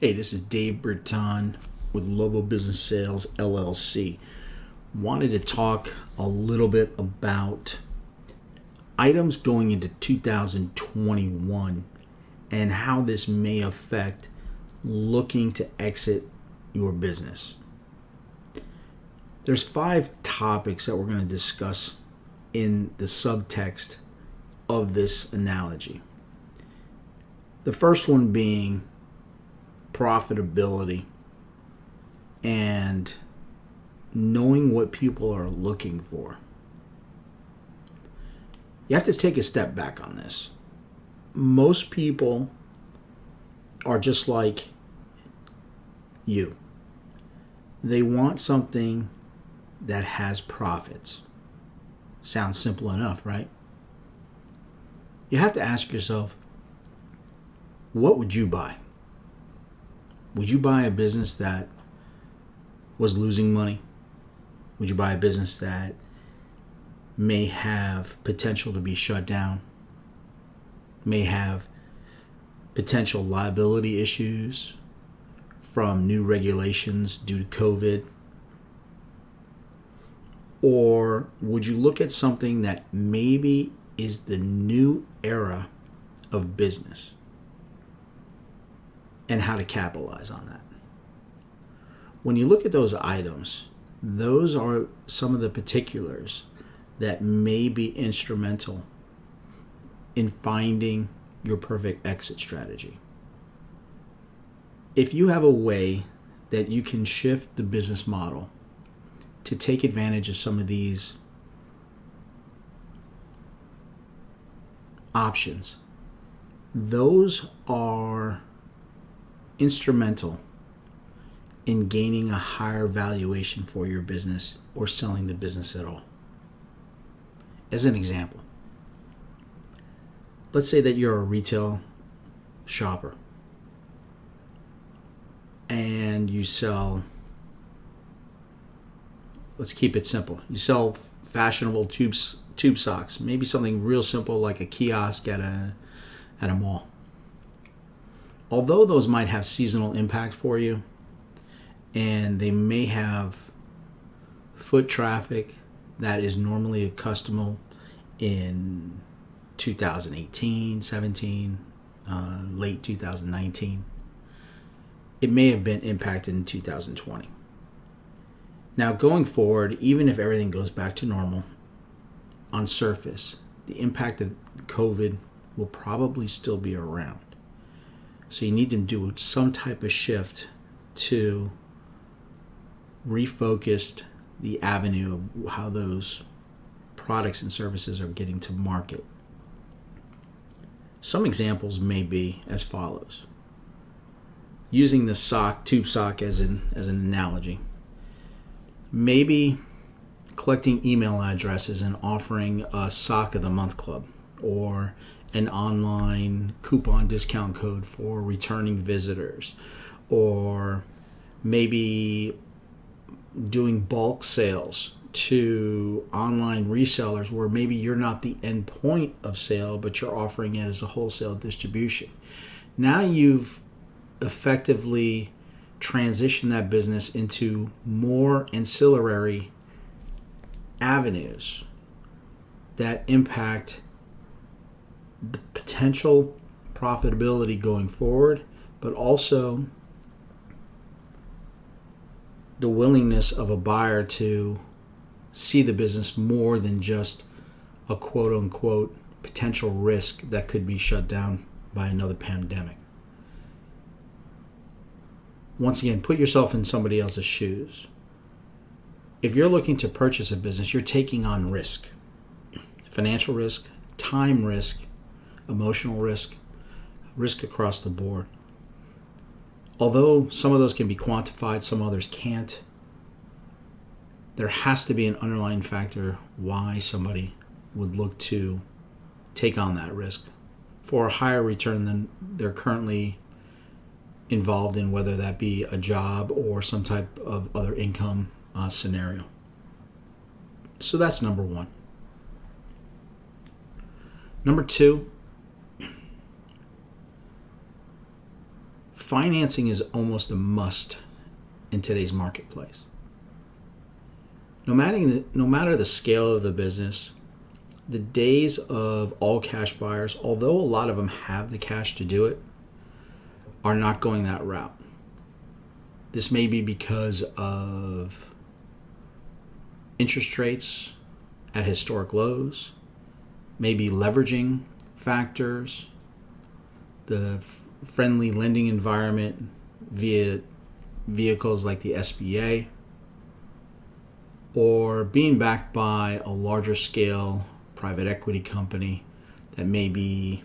Hey, this is Dave Britton with Lobo Business Sales LLC. Wanted to talk a little bit about items going into 2021 and how this may affect looking to exit your business. There's 5 topics that we're going to discuss in the subtext of this analogy. The first one being profitability and knowing what people are looking for. You have to take a step back on this. Most people are just like you. They want something that has profits. Sounds simple enough, right? You have to ask yourself, what would you buy? Would you buy a business that was losing money? Would you buy a business that may have potential to be shut down? May have potential liability issues from new regulations due to COVID? Or would you look at something that maybe is the new era of business and how to capitalize on that? When you look at those items, those are some of the particulars that may be instrumental in finding your perfect exit strategy. If you have a way that you can shift the business model to take advantage of some of these options, those are instrumental in gaining a higher valuation for your business or selling the business at all. As an example, let's say that you're a retail shopper and you sell, let's keep it simple, you sell fashionable tube socks, maybe something real simple like a kiosk at a mall. Although those might have seasonal impact for you, and they may have foot traffic that is normally accustomed in 2018, 17, late 2019, it may have been impacted in 2020. Now, going forward, even if everything goes back to normal, on surface, the impact of COVID will probably still be around. So you need to do some type of shift to refocus the avenue of how those products and services are getting to market. Some examples may be as follows. Using the tube sock as an analogy, maybe collecting email addresses and offering a sock of the month club or an online coupon discount code for returning visitors, or maybe doing bulk sales to online resellers where maybe you're not the end point of sale, but you're offering it as a wholesale distribution. Now you've effectively transitioned that business into more ancillary avenues that impact the potential profitability going forward, but also the willingness of a buyer to see the business more than just a quote-unquote potential risk that could be shut down by another pandemic. Once again, put yourself in somebody else's shoes. If you're looking to purchase a business, you're taking on risk. Financial risk, time risk, emotional risk across the board. Although some of those can be quantified, some others can't, there has to be an underlying factor why somebody would look to take on that risk for a higher return than they're currently involved in, whether that be a job or some type of other income scenario. So that's number one. Number two, financing is almost a must in today's marketplace. No matter the scale of the business, the days of all cash buyers, although a lot of them have the cash to do it, are not going that route. This may be because of interest rates at historic lows, maybe leveraging factors, the friendly lending environment via vehicles like the SBA, or being backed by a larger scale private equity company that may be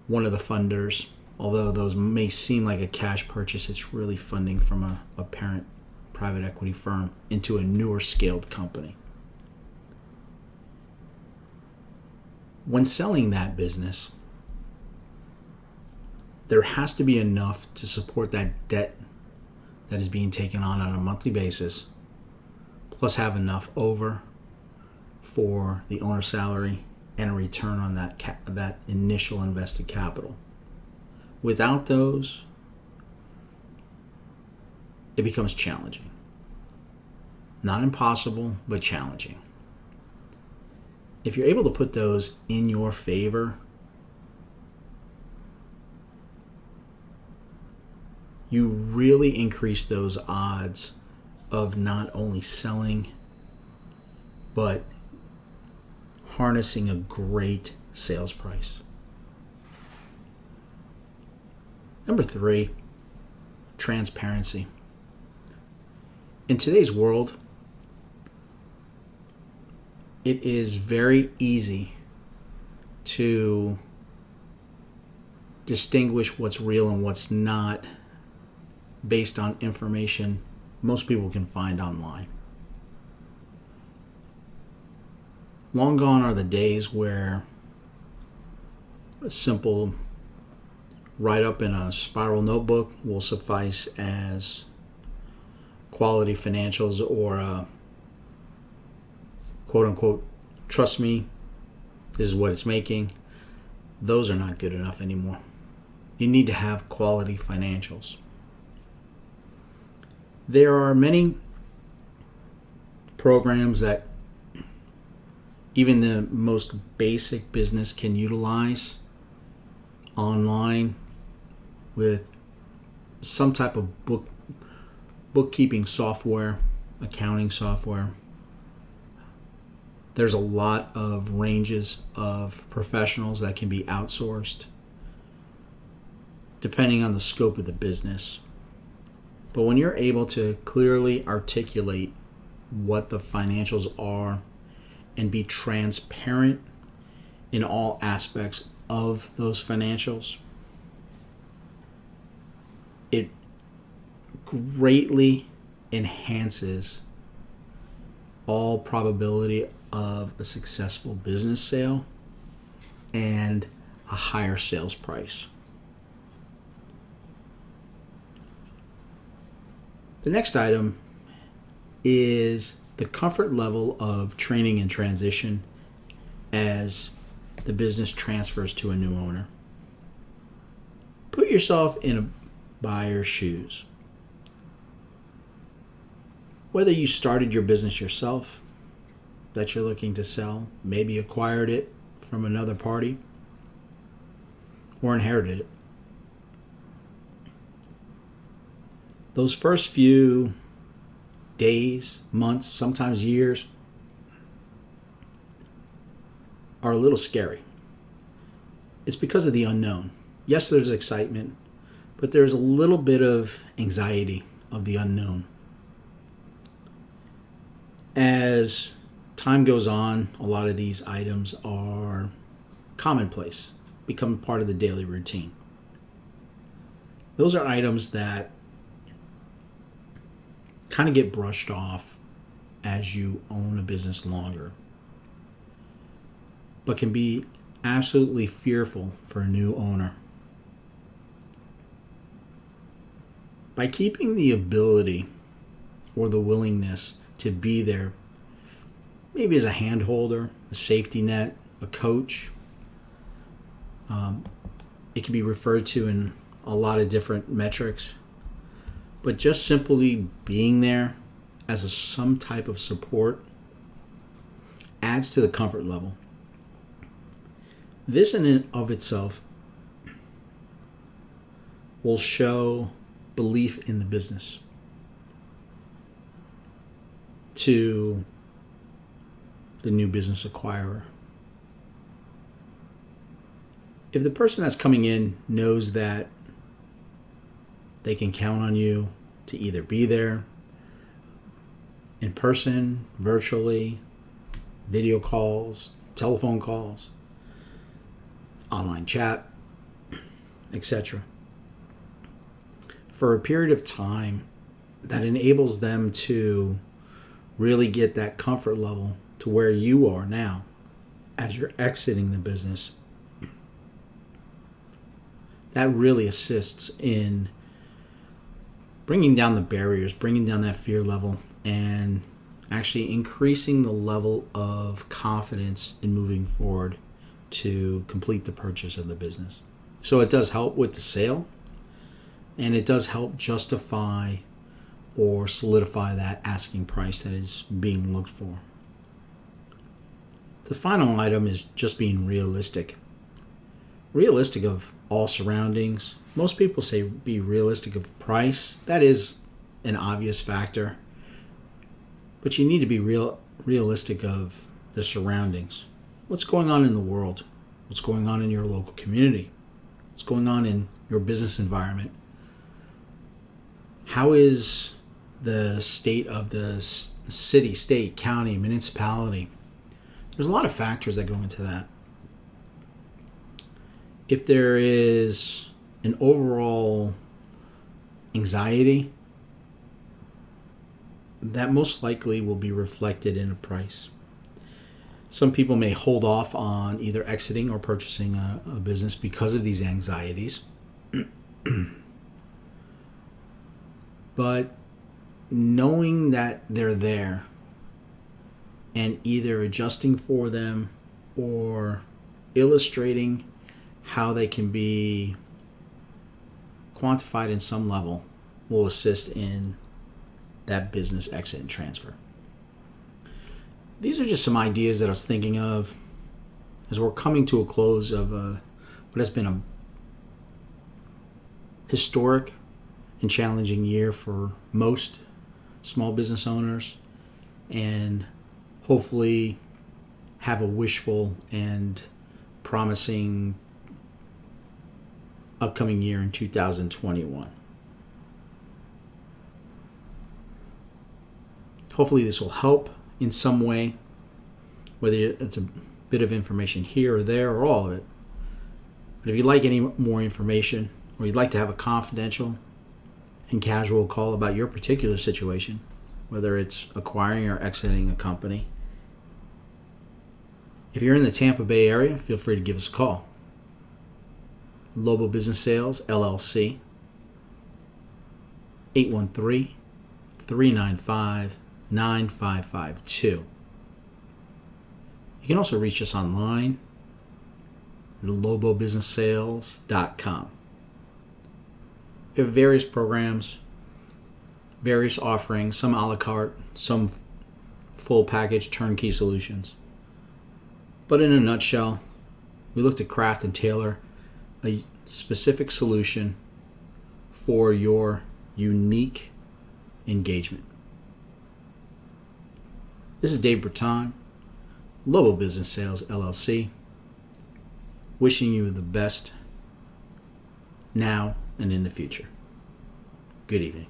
one of the funders. Although those may seem like a cash purchase, it's really funding from a parent private equity firm into a newer scaled company. When selling that business, there has to be enough to support that debt that is being taken on a monthly basis, plus have enough over for the owner's salary and a return on that initial invested capital. Without those, it becomes challenging. Not impossible, but challenging. If you're able to put those in your favor, you really increase those odds of not only selling, but harnessing a great sales price. Number 3, transparency. In today's world, it is very easy to distinguish what's real and what's not based on information most people can find online. Long gone are the days where a simple write-up in a spiral notebook will suffice as quality financials, or a quote-unquote, trust me, this is what it's making. Those are not good enough anymore. You need to have quality financials. There are many programs that even the most basic business can utilize online with some type of bookkeeping software, accounting software. There's a lot of ranges of professionals that can be outsourced depending on the scope of the business. But when you're able to clearly articulate what the financials are and be transparent in all aspects of those financials, it greatly enhances all probability of a successful business sale and a higher sales price. The next item is the comfort level of training and transition as the business transfers to a new owner. Put yourself in a buyer's shoes. Whether you started your business yourself that you're looking to sell, maybe acquired it from another party, or inherited it. Those first few days, months, sometimes years are a little scary. It's because of the unknown. Yes, there's excitement, but there's a little bit of anxiety of the unknown. As time goes on, a lot of these items are commonplace, become part of the daily routine. Those are items that kind of get brushed off as you own a business longer, but can be absolutely fearful for a new owner. By keeping the ability or the willingness to be there, maybe as a hand holder, a safety net, a coach, It can be referred to in a lot of different metrics, but just simply being there as some type of support adds to the comfort level. This in and of itself will show belief in the business to the new business acquirer. If the person that's coming in knows that they can count on you to either be there in person, virtually, video calls, telephone calls, online chat, etc., for a period of time, that enables them to really get that comfort level to where you are now as you're exiting the business. That really assists in bringing down the barriers, bringing down that fear level, and actually increasing the level of confidence in moving forward to complete the purchase of the business. So it does help with the sale, and it does help justify or solidify that asking price that is being looked for. The final item is just being realistic. Realistic of all surroundings. Most people say be realistic of price. That is an obvious factor. But you need to be realistic of the surroundings. What's going on in the world? What's going on in your local community? What's going on in your business environment? How is the state of the city, state, county, municipality? There's a lot of factors that go into that. If there is an overall anxiety, that most likely will be reflected in a price. Some people may hold off on either exiting or purchasing a business because of these anxieties. But knowing that they're there and either adjusting for them or illustrating how they can be quantified in some level will assist in that business exit and transfer. These are just some ideas that I was thinking of as we're coming to a close of what has been a historic and challenging year for most small business owners, and hopefully have a wishful and promising upcoming year in 2021. Hopefully this will help in some way, whether it's a bit of information here or there or all of it. But if you'd like any more information, or you'd like to have a confidential and casual call about your particular situation, whether it's acquiring or exiting a company, if you're in the Tampa Bay area, feel free to give us a call. Lobo Business Sales, LLC, 813-395-9552. You can also reach us online at lobobusinesssales.com. We have various programs, various offerings, some a la carte, some full package turnkey solutions. But in a nutshell, we look to craft and tailor a specific solution for your unique engagement. This is Dave Britton, Lobo Business Sales LLC, wishing you the best now and in the future. Good evening.